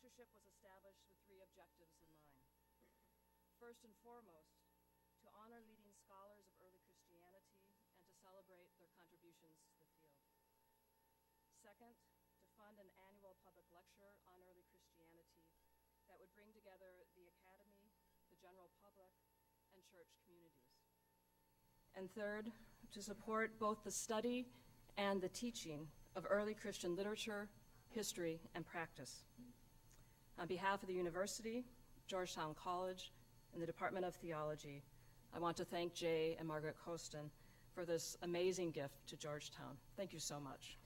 lectureship was established with three objectives in mind. First and foremost, to honor leading scholars of early Christianity and to celebrate their contributions to the field. Second, to fund an annual public lecture on early Christianity that would bring together the academy, the general public, and church communities. And third, to support both the study and the teaching of early Christian literature, history, and practice. On behalf of the university, Georgetown College, and the Department of Theology, I want to thank Jay and Margaret Costan for this amazing gift to Georgetown. Thank you so much.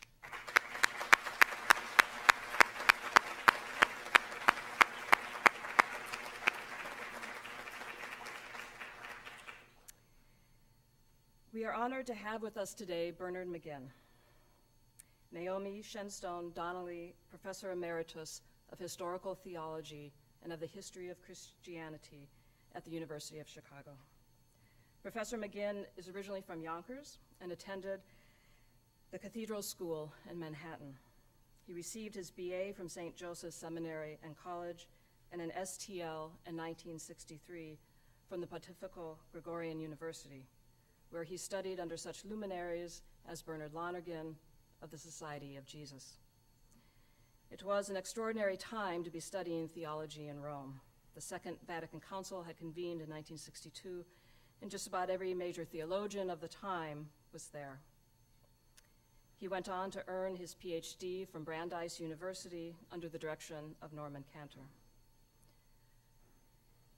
We are honored to have with us today Bernard McGinn, Naomi Shenstone Donnelly, Professor Emeritus of Historical Theology and of the History of Christianity at the University of Chicago. Professor McGinn is originally from Yonkers and attended the Cathedral School in Manhattan. He received his BA from St. Joseph's Seminary and College and an STL in 1963 from the Pontifical Gregorian University, where he studied under such luminaries as Bernard Lonergan of the Society of Jesus. It was an extraordinary time to be studying theology in Rome. The Second Vatican Council had convened in 1962, and just about every major theologian of the time was there. He went on to earn his PhD from Brandeis University under the direction of Norman Cantor.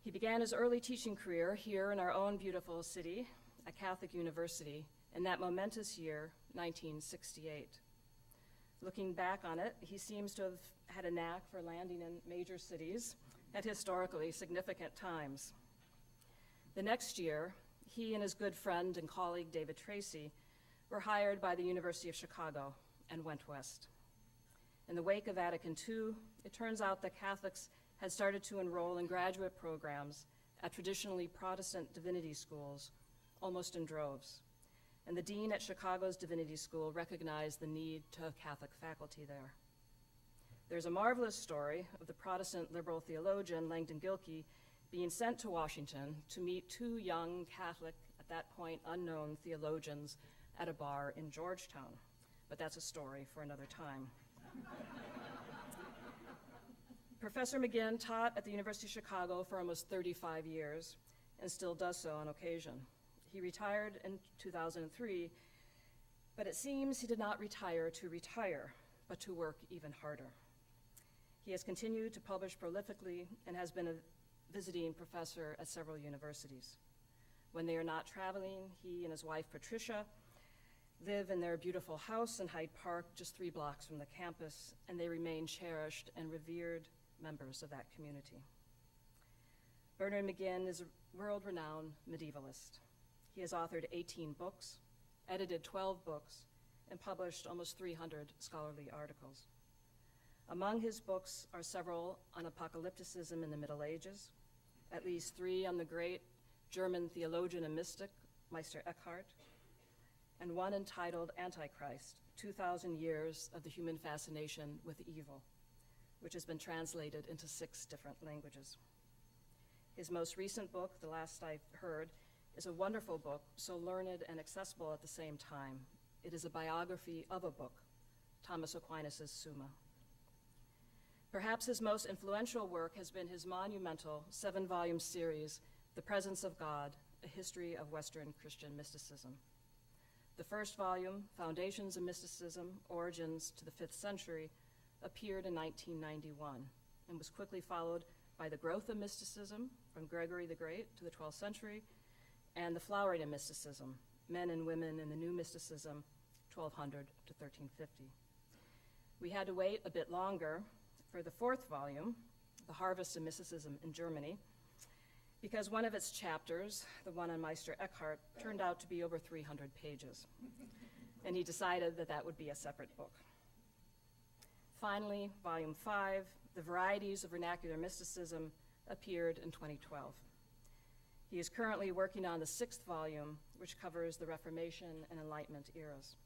He began his early teaching career here in our own beautiful city, at Catholic University, in that momentous year, 1968. Looking back on it, he seems to have had a knack for landing in major cities at historically significant times. The next year, he and his good friend and colleague David Tracy were hired by the University of Chicago and went west. In the wake of Vatican II, it turns out that Catholics had started to enroll in graduate programs at traditionally Protestant divinity schools almost in droves. And the dean at Chicago's Divinity School recognized the need to have Catholic faculty there. There's a marvelous story of the Protestant liberal theologian Langdon Gilkey being sent to Washington to meet two young Catholic, at that point unknown theologians at a bar in Georgetown. But that's a story for another time. Professor McGinn taught at the University of Chicago for almost 35 years and still does so on occasion. He retired in 2003, but it seems he did not retire to retire, but to work even harder. He has continued to publish prolifically and has been a visiting professor at several universities. When they are not traveling, he and his wife, Patricia, live in their beautiful house in Hyde Park, just 3 blocks from the campus, and they remain cherished and revered members of that community. Bernard McGinn is a world-renowned medievalist. He has authored 18 books, edited 12 books, and published almost 300 scholarly articles. Among his books are several on apocalypticism in the Middle Ages, at least 3 on the great German theologian and mystic, Meister Eckhart, and one entitled Antichrist, 2,000 Years of the Human Fascination with Evil, which has been translated into 6 different languages. His most recent book, The Last I Heard, is a wonderful book, so learned and accessible at the same time. It is a biography of a book, Thomas Aquinas' Summa. Perhaps his most influential work has been his monumental 7-volume series, The Presence of God, A History of Western Christian Mysticism. The first volume, Foundations of Mysticism, Origins to the 5th Century, appeared in 1991 and was quickly followed by The Growth of Mysticism, from Gregory the Great to the 12th century, and The Flowering of Mysticism, Men and Women in the New Mysticism, 1200 to 1350. We had to wait a bit longer for the 4th volume, The Harvest of Mysticism in Germany, because one of its chapters, the one on Meister Eckhart, turned out to be over 300 pages, and he decided that that would be a separate book. Finally, Volume 5, The Varieties of Vernacular Mysticism, appeared in 2012. He is currently working on the 6th volume, which covers the Reformation and Enlightenment eras.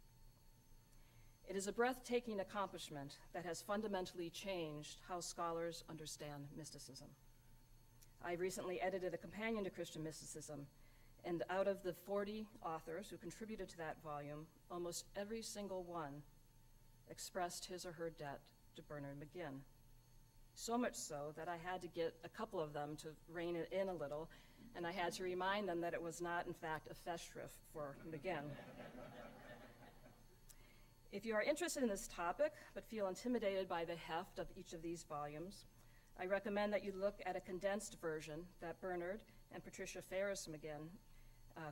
It is a breathtaking accomplishment that has fundamentally changed how scholars understand mysticism. I recently edited a companion to Christian mysticism, and out of the 40 authors who contributed to that volume, almost every single one expressed his or her debt to Bernard McGinn. So much so that I had to get a couple of them to rein it in a little, and I had to remind them that it was not, in fact, a festschrift for McGinn. If you are interested in this topic, but feel intimidated by the heft of each of these volumes, I recommend that you look at a condensed version that Bernard and Patricia Ferris McGinn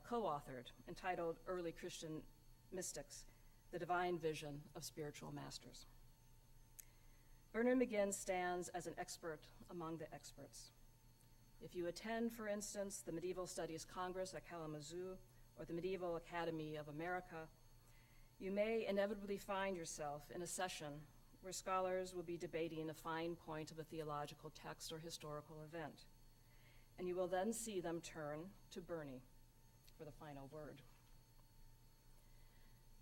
co-authored, entitled Early Christian Mystics, The Divine Vision of Spiritual Masters. Bernard McGinn stands as an expert among the experts. If you attend, for instance, the Medieval Studies Congress at Kalamazoo or the Medieval Academy of America, you may inevitably find yourself in a session where scholars will be debating a fine point of a theological text or historical event, and you will then see them turn to Bernie for the final word.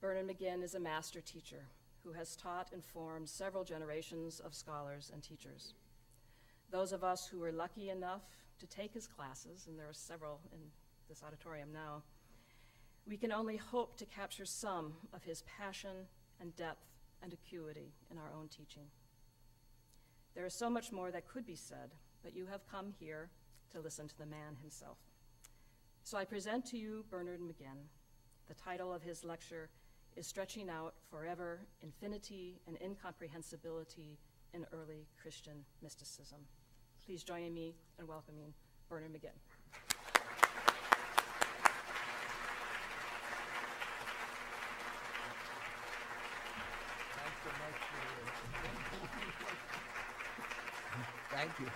Bernard McGinn is a master teacher who has taught and formed several generations of scholars and teachers. Those of us who were lucky enough to take his classes, and there are several in this auditorium now, we can only hope to capture some of his passion and depth and acuity in our own teaching. There is so much more that could be said, but you have come here to listen to the man himself. So I present to you Bernard McGinn. The title of his lecture is Stretching Out Forever Infinity and Incomprehensibility in Early Christian Mysticism. Please join me in welcoming Bernard McGinn. Thank you.